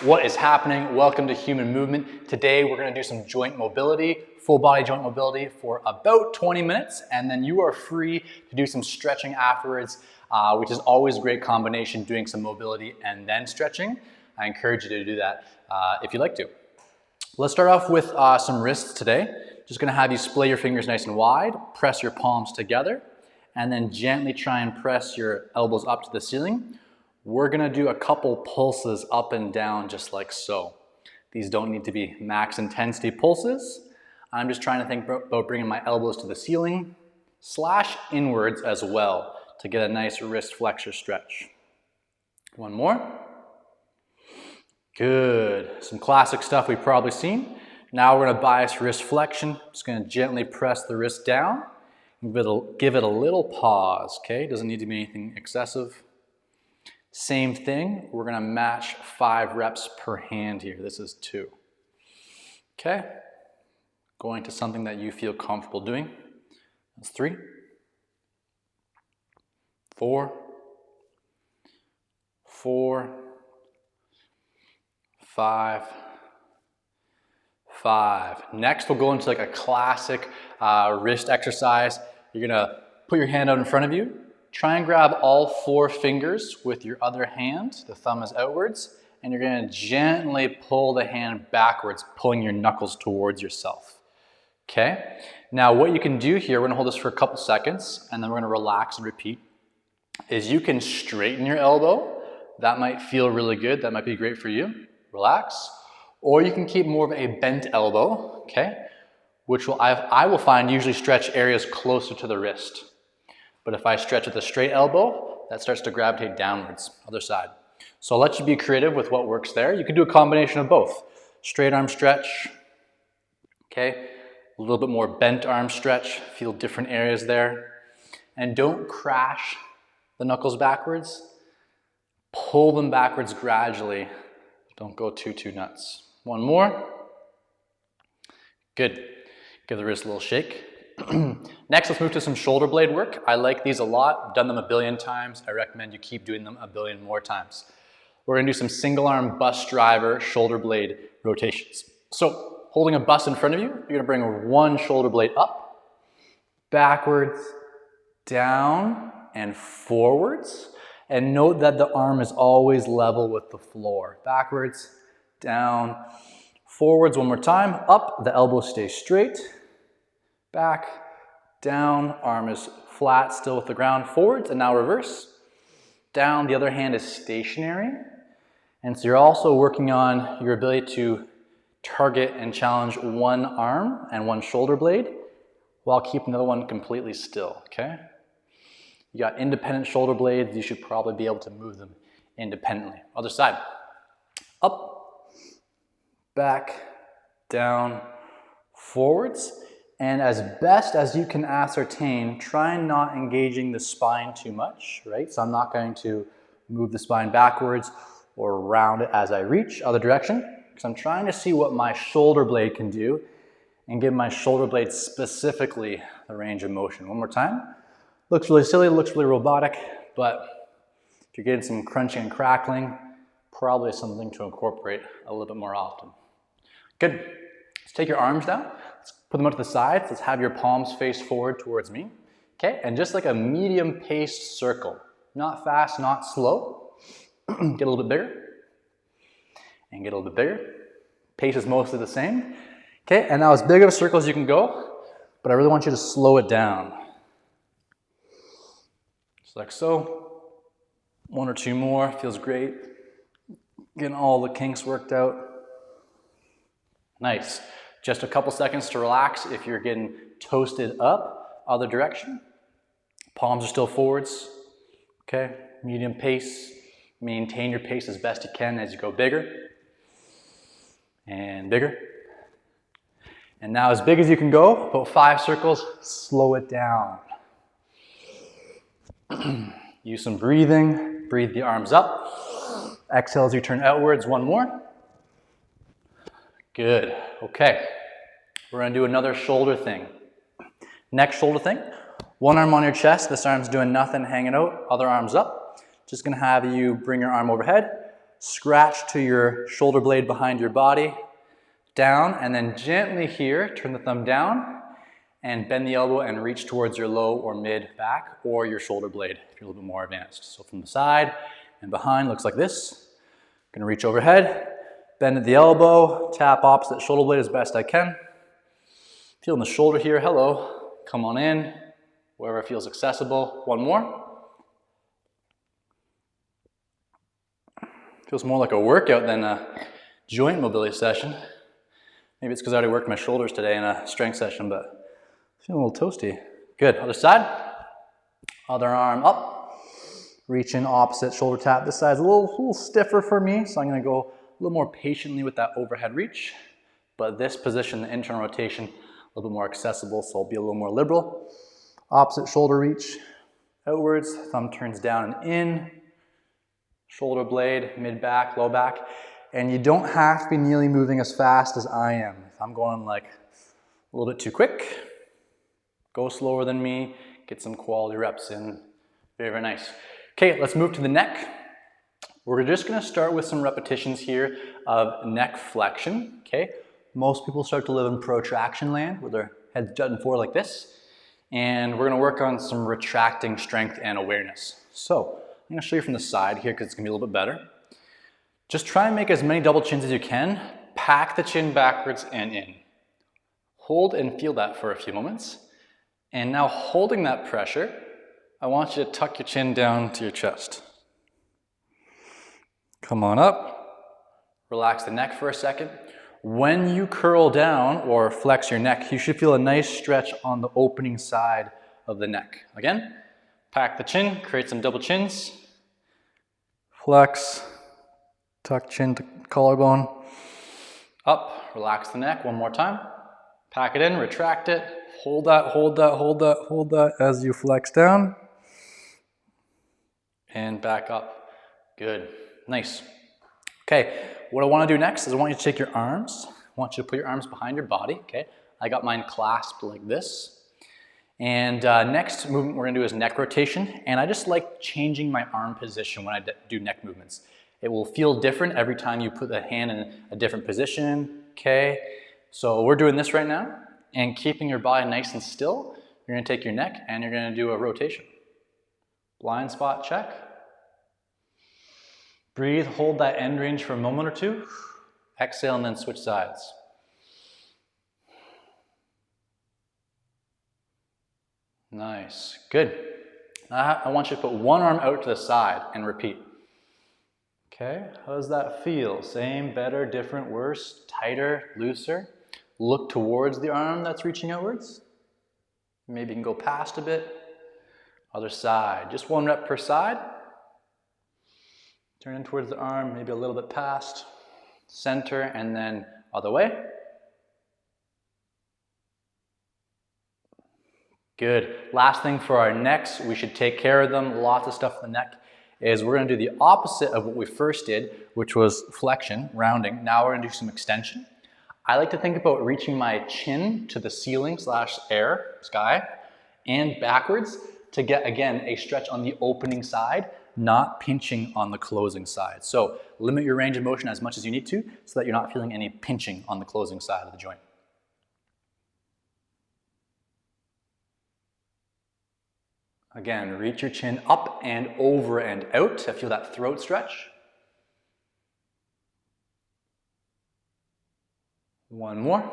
What is happening? Welcome to Human Movement. Today we're going to do some joint mobility, full body joint mobility for about 20 minutes, and then you are free to do some stretching afterwards, which is always a great combination, doing some mobility and then stretching. I encourage you to do that if you'd like to. Let's start off with some wrists today. Just going to have you splay your fingers nice and wide, press your palms together, and then gently try and press your elbows up to the ceiling. We're gonna do a couple pulses up and down just like so. These don't need to be max intensity pulses. I'm just trying to think about bringing my elbows to the ceiling / inwards as well to get a nice wrist flexor stretch. One more. Good. Some classic stuff we've probably seen. Now we're gonna bias wrist flexion. Just gonna gently press the wrist down. Give it a little pause, okay? Doesn't need to be anything excessive. Same thing, we're gonna match 5 reps per hand here. This is 2. Okay, going to something that you feel comfortable doing. That's 3, 4, 5. Next, we'll go into like a classic wrist exercise. You're gonna put your hand out in front of you. Try and grab all 4 fingers with your other hand. The thumb is outwards, and you're gonna gently pull the hand backwards, pulling your knuckles towards yourself. Okay? Now what you can do here, we're gonna hold this for a couple seconds, and then we're gonna relax and repeat, is you can straighten your elbow. That might feel really good. That might be great for you. Relax. Or you can keep more of a bent elbow, okay? Which I will find usually stretch areas closer to the wrist. But if I stretch with a straight elbow, that starts to gravitate downwards, other side. So I'll let you be creative with what works there. You can do a combination of both. Straight arm stretch, okay? A little bit more bent arm stretch, feel different areas there. And don't crash the knuckles backwards. Pull them backwards gradually. Don't go too nuts. One more. Good. Give the wrist a little shake. Next, let's move to some shoulder blade work. I like these a lot. I've done them a billion times. I recommend you keep doing them a billion more times. We're gonna do some single arm bus driver shoulder blade rotations. So, holding a bus in front of you, you're gonna bring one shoulder blade up, backwards, down, and forwards. And note that the arm is always level with the floor. Backwards, down, forwards one more time, up, the elbow stays straight. Back, down, arm is flat, still with the ground, forwards, and now reverse. Down, the other hand is stationary. And so you're also working on your ability to target and challenge one arm and one shoulder blade while keeping the other one completely still, okay? You got independent shoulder blades, you should probably be able to move them independently. Other side. Up, back, down, forwards. And as best as you can ascertain, try not engaging the spine too much, right? So I'm not going to move the spine backwards or round it as I reach, other direction, because I'm trying to see what my shoulder blade can do and give my shoulder blade specifically the range of motion. One more time. Looks really silly, looks really robotic, but if you're getting some crunching and crackling, probably something to incorporate a little bit more often. Good. Let's take your arms down. Let's put them out to the sides. Let's have your palms face forward towards me. Okay, and just like a medium paced circle. Not fast, not slow. Get a little bit bigger. And get a little bit bigger. Pace is mostly the same. Okay, and now as big of a circle as you can go, but I really want you to slow it down. Just like so. 1 or 2 more, feels great. Getting all the kinks worked out. Nice. Just a couple seconds to relax if you're getting toasted up, other direction. Palms are still forwards, okay? Medium pace. Maintain your pace as best you can as you go bigger. And bigger. And now as big as you can go, about 5 circles, slow it down. Use some breathing, breathe the arms up. Exhale as you turn outwards, 1 more. Good, okay. We're gonna do another shoulder thing. Next shoulder thing, one arm on your chest, this arm's doing nothing, hanging out, other arm's up. Just gonna have you bring your arm overhead, scratch to your shoulder blade behind your body, down, and then gently here, turn the thumb down and bend the elbow and reach towards your low or mid back or your shoulder blade if you're a little bit more advanced. So from the side and behind looks like this. Gonna reach overhead, bend at the elbow, tap opposite shoulder blade as best I can. Feeling the shoulder here, hello. Come on in, wherever feels accessible. One more. Feels more like a workout than a joint mobility session. Maybe it's because I already worked my shoulders today in a strength session, but feeling a little toasty. Good, other side. Other arm up. Reach in opposite shoulder tap. This side's a little stiffer for me, so I'm gonna go a little more patiently with that overhead reach. But this position, the internal rotation, a little bit more accessible, so I'll be a little more liberal. Opposite shoulder reach outwards, thumb turns down and in. Shoulder blade, mid back, low back. And you don't have to be nearly moving as fast as I am. If I'm going like a little bit too quick, go slower than me, get some quality reps in. Very, very nice. Okay, let's move to the neck. We're just gonna start with some repetitions here of neck flexion, okay? Most people start to live in protraction land where their head's jutting forward like this. And we're gonna work on some retracting strength and awareness. So I'm gonna show you from the side here because it's gonna be a little bit better. Just try and make as many double chins as you can. Pack the chin backwards and in. Hold and feel that for a few moments. And now holding that pressure, I want you to tuck your chin down to your chest. Come on up. Relax the neck for a second. When you curl down or flex your neck, you should feel a nice stretch on the opening side of the neck. Again, pack the chin, create some double chins. Flex. Tuck chin to collarbone. Up, relax the neck one more time. Pack it in, retract it. Hold that, hold that, hold that, hold that as you flex down. And back up. Good, nice. Okay, what I want to do next is I want you to take your arms. I want you to put your arms behind your body, okay? I got mine clasped like this. And next movement we're gonna do is neck rotation. And I just like changing my arm position when I do neck movements. It will feel different every time you put the hand in a different position, okay? So we're doing this right now, and keeping your body nice and still, you're gonna take your neck and you're gonna do a rotation. Blind spot check. Breathe, hold that end range for a moment or two. Exhale and then switch sides. Nice, good. Now I want you to put one arm out to the side and repeat. Okay, how does that feel? Same, better, different, worse, tighter, looser? Look towards the arm that's reaching outwards. Maybe you can go past a bit. Other side, just one rep per side. Turn in towards the arm, maybe a little bit past. Center, and then other way. Good. Last thing for our necks, we should take care of them. Lots of stuff in the neck. Is we're going to do the opposite of what we first did, which was flexion, rounding. Now we're going to do some extension. I like to think about reaching my chin to the ceiling / air, sky, and backwards to get, again, a stretch on the opening side, not pinching on the closing side. So limit your range of motion as much as you need to so that you're not feeling any pinching on the closing side of the joint. Again, reach your chin up and over and out to feel that throat stretch. One more.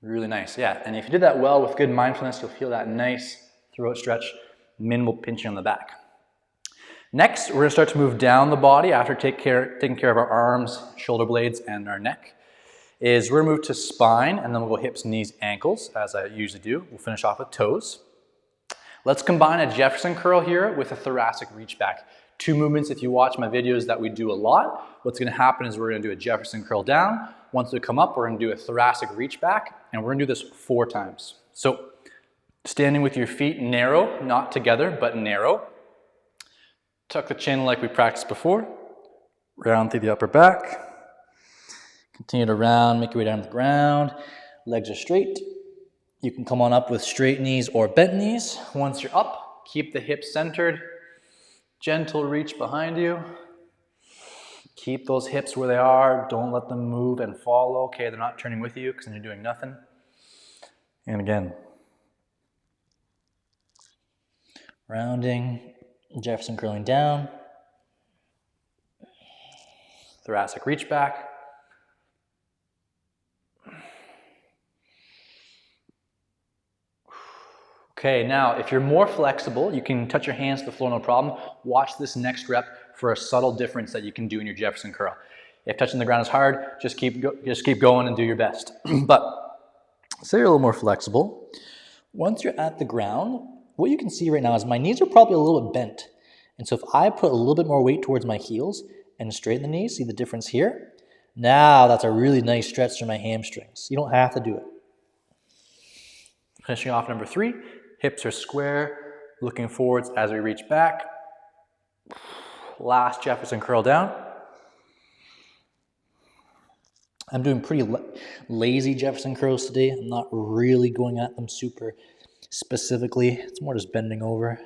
Really nice, yeah. And if you did that well with good mindfulness, you'll feel that nice throat stretch, minimal pinching on the back. Next, we're gonna start to move down the body after taking care of our arms, shoulder blades, and our neck. We're gonna move to spine, and then we'll go hips, knees, ankles, as I usually do. We'll finish off with toes. Let's combine a Jefferson curl here with a thoracic reach back. Two movements, if you watch my videos, that we do a lot. What's gonna happen is we're gonna do a Jefferson curl down. Once we come up, we're gonna do a thoracic reach back, and we're gonna do this 4 times. So, standing with your feet narrow, not together, but narrow. Tuck the chin like we practiced before. Round through the upper back. Continue to round, make your way down to the ground. Legs are straight. You can come on up with straight knees or bent knees. Once you're up, keep the hips centered. Gentle reach behind you. Keep those hips where they are. Don't let them move and follow. Okay, they're not turning with you because then you're doing nothing. And again. Rounding, Jefferson curling down. Thoracic reach back. Okay, now if you're more flexible, you can touch your hands to the floor, no problem. Watch this next rep for a subtle difference that you can do in your Jefferson curl. If touching the ground is hard, just keep going and do your best. But say you're a little more flexible. Once you're at the ground, what you can see right now is my knees are probably a little bit bent. And so if I put a little bit more weight towards my heels and straighten the knees, see the difference here? Now that's a really nice stretch for my hamstrings. You don't have to do it. Finishing off number 3, hips are square, looking forwards as we reach back. Last Jefferson curl down. I'm doing pretty lazy Jefferson curls today. I'm not really going at them super specifically. It's more just bending over.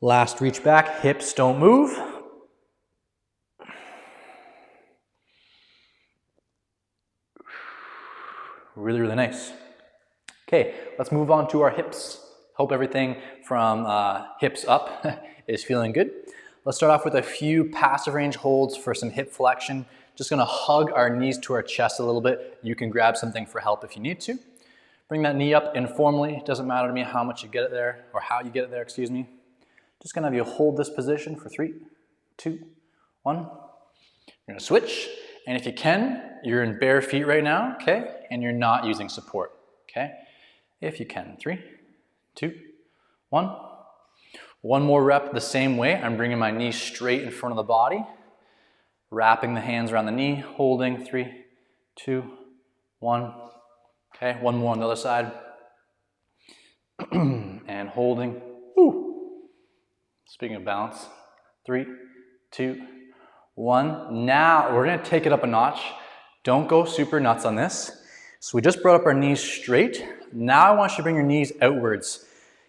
Last reach back, hips don't move. Really, really nice. Okay, let's move on to our hips. Hope everything from hips up is feeling good. Let's start off with a few passive range holds for some hip flexion. Just gonna hug our knees to our chest a little bit. You can grab something for help if you need to. Bring that knee up informally. It doesn't matter to me how much you get it there, or how you get it there, excuse me. Just gonna have you hold this position for 3, 2, 1. You're gonna switch, and if you can, you're in bare feet right now, okay? And you're not using support, okay? If you can, 3, 2, 1. One more rep the same way. I'm bringing my knee straight in front of the body, wrapping the hands around the knee, holding, 3, 2, 1. Okay, one more on the other side. And holding. Woo. Speaking of balance, 3, 2, 1. Now we're gonna take it up a notch. Don't go super nuts on this. So we just brought up our knees straight. Now I want you to bring your knees outwards.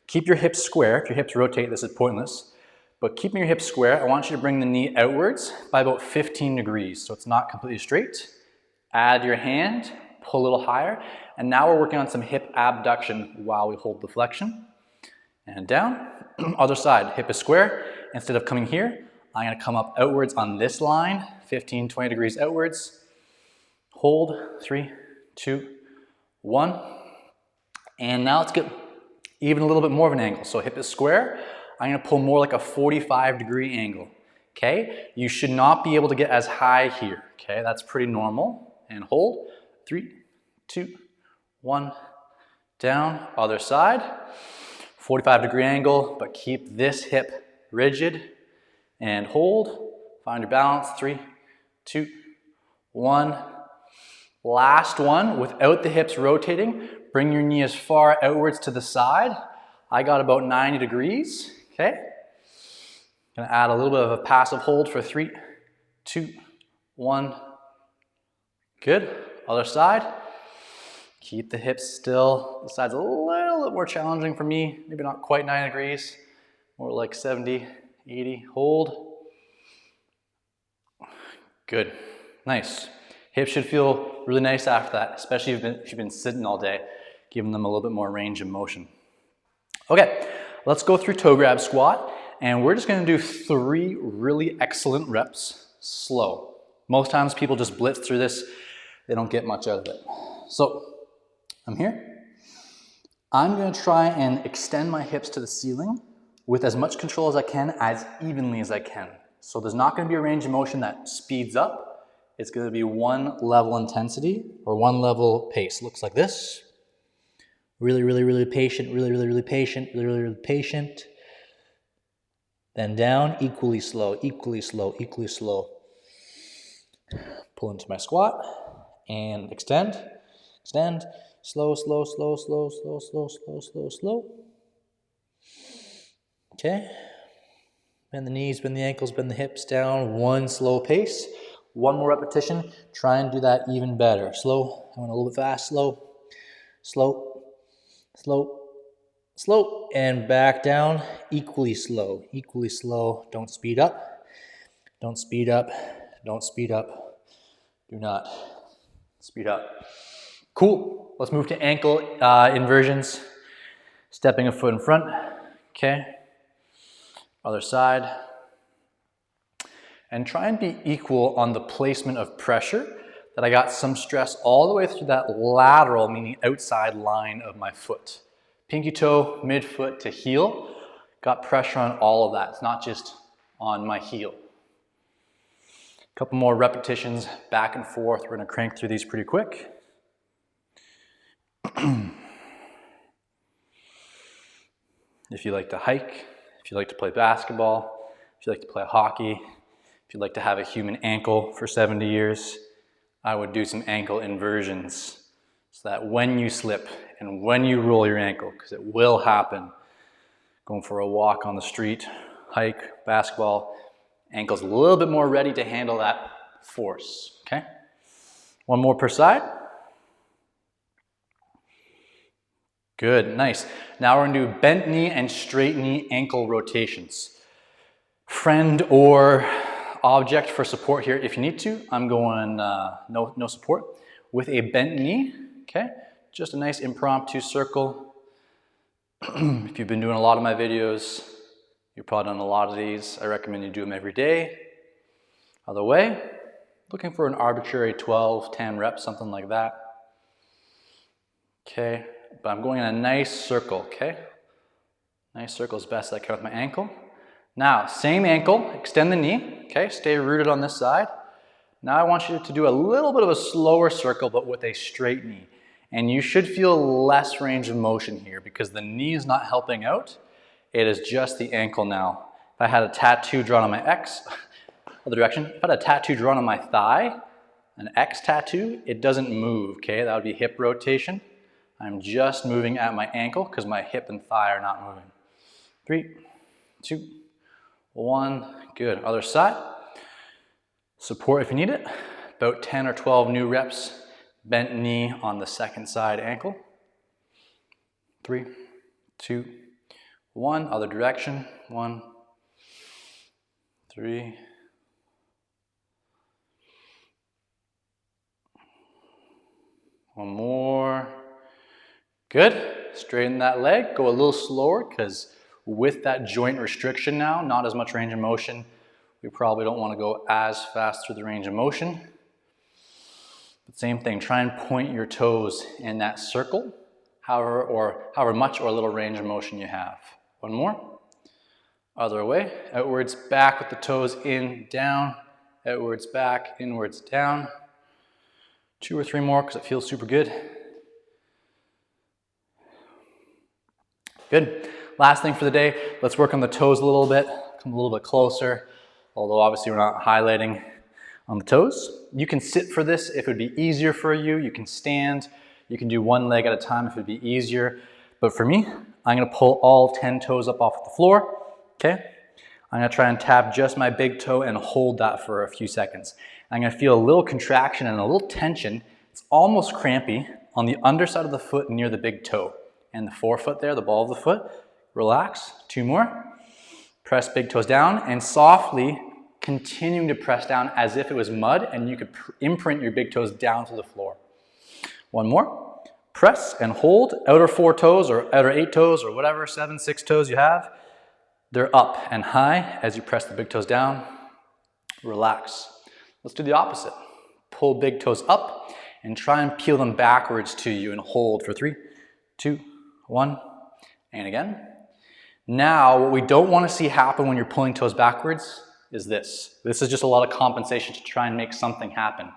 Keep your hips square. If your hips rotate, this is pointless. But keeping your hips square, I want you to bring the knee outwards by about 15 degrees. So it's not completely straight. Add your hand, pull a little higher. And now we're working on some hip abduction while we hold the flexion. And down. Other side, hip is square. Instead of coming here, I'm gonna come up outwards on this line, 15, 20 degrees outwards. Hold, 3, 2, 1. And now let's get even a little bit more of an angle. So hip is square. I'm gonna pull more like a 45-degree angle, okay? You should not be able to get as high here, okay? That's pretty normal. And hold, 3, 2, 1, down, other side. 45-degree angle, but keep this hip rigid. And hold, find your balance, 3, 2, 1. Last one, without the hips rotating, bring your knee as far outwards to the side. I got about 90 degrees, okay? Gonna add a little bit of a passive hold for 3, 2, 1. Good, other side. Keep the hips still. This side's a little bit more challenging for me, maybe not quite 90 degrees, more like 70, 80, hold. Good, nice. Hips should feel really nice after that, especially if you've been sitting all day, giving them a little bit more range of motion. Okay, let's go through toe grab squat, and we're just gonna do 3 really excellent reps, slow. Most times people just blitz through this, they don't get much out of it. So, I'm here. I'm gonna try and extend my hips to the ceiling with as much control as I can, as evenly as I can. So there's not gonna be a range of motion that speeds up. It's gonna be one level intensity or one level pace. Looks like this. Really, really, really patient, really, really, really patient, really, really, really patient. Then down, equally slow, equally slow, equally slow. Pull into my squat and extend, extend. Slow, slow, slow, slow, slow, slow, slow, slow, slow. Okay. Bend the knees, bend the ankles, bend the hips down. One slow pace. One more repetition. Try and do that even better. Slow. I went a little bit fast. Slow. slow, slow, slow, and back down, equally slow, equally slow. Don't speed up, don't speed up, don't speed up. Do not speed up. Cool, let's move to ankle inversions. Stepping a foot in front, okay? Other side. And try and be equal on the placement of pressure, that I got some stress all the way through that lateral, meaning outside line of my foot. Pinky toe, midfoot to heel, got pressure on all of that. It's not just on my heel. A couple more repetitions back and forth. We're gonna crank through these pretty quick. If you like to hike, if you like to play basketball, if you like to play hockey, if you'd like to have a human ankle for 70 years, I would do some ankle inversions so that when you slip and when you roll your ankle, because it will happen, going for a walk on the street, hike, basketball, ankle's a little bit more ready to handle that force, okay? One more per side. Good, nice. Now we're gonna do bent knee and straight knee ankle rotations. Friend or object for support here if you need to. I'm going no support with a bent knee, okay? Just a nice impromptu circle. If you've been doing a lot of my videos, you've probably done a lot of these. I recommend you do them every day. Other way, looking for an arbitrary 12, 10 reps, something like that. Okay, but I'm going in a nice circle, okay? Nice circle as best I can with my ankle. Now, same ankle, extend the knee, okay? Stay rooted on this side. Now I want you to do a little bit of a slower circle, but with a straight knee. And you should feel less range of motion here because the knee is not helping out. It is just the ankle now. If I had a tattoo drawn on my X, other direction, if I had a tattoo drawn on my thigh, an X tattoo, it doesn't move, okay? That would be hip rotation. I'm just moving at my ankle because my hip and thigh are not moving. 3, 2, 1, good. Other side. Support if you need it. About 10 or 12 new reps. Bent knee on the second side ankle. 3, 2, 1. Other direction. 1, 3. One more. Good. Straighten that leg. Go a little slower because with that joint restriction now, not as much range of motion, we probably don't want to go as fast through the range of motion. But same thing, try and point your toes in that circle, however much or little range of motion you have. One more. Other way, outwards, back with the toes in, down, outwards, back, inwards, down. 2 or 3 more because it feels super good. Good. Last thing for the day, let's work on the toes a little bit, come a little bit closer, although obviously we're not highlighting on the toes. You can sit for this if it would be easier for you. You can stand. You can do one leg at a time if it would be easier. But for me, I'm going to pull all 10 toes up off the floor, okay? I'm going to try and tap just my big toe and hold that for a few seconds. I'm going to feel a little contraction and a little tension. It's almost crampy on the underside of the foot near the big toe. And the forefoot there, the ball of the foot. Relax. 2 more. Press big toes down and softly continuing to press down as if it was mud and you could imprint your big toes down to the floor. 1 more. Press and hold. Outer 4 toes or outer 8 toes or whatever, 7, 6 toes you have. They're up and high as you press the big toes down. Relax. Let's do the opposite. Pull big toes up and try and peel them backwards to you and hold for 3, 2, 1, and again. Now, what we don't want to see happen when you're pulling toes backwards is this. This is just a lot of compensation to try and make something happen.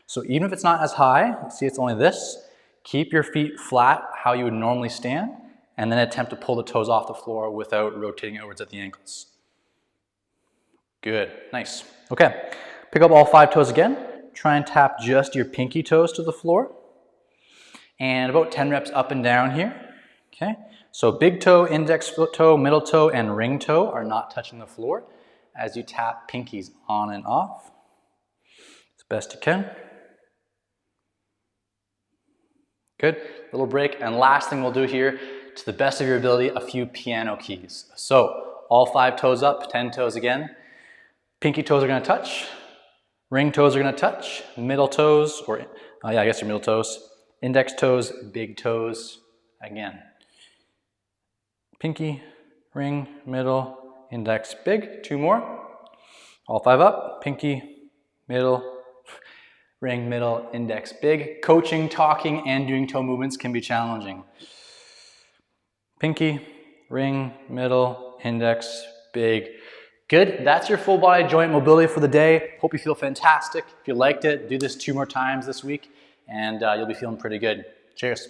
So even if it's not as high, see it's only this, keep your feet flat how you would normally stand, and then attempt to pull the toes off the floor without rotating outwards at the ankles. Good, nice. Okay, pick up all 5 toes again. Try and tap just your pinky toes to the floor. And about 10 reps up and down here. Okay, so big toe, index toe, middle toe, and ring toe are not touching the floor as you tap pinkies on and off as best you can. Good, little break. And last thing we'll do here, to the best of your ability, a few piano keys. So all 5 toes up, 10 toes again. Pinky toes are gonna touch. Ring toes are gonna touch. Middle toes, or yeah, I guess your middle toes. Index toes, big toes, again. Pinky, ring, middle, index, big. 2 more. All 5 up. Pinky, middle, ring, middle, index, big. Coaching, talking, and doing toe movements can be challenging. Pinky, ring, middle, index, big. Good, that's your full body joint mobility for the day. Hope you feel fantastic. If you liked it, do this 2 more times this week and you'll be feeling pretty good. Cheers.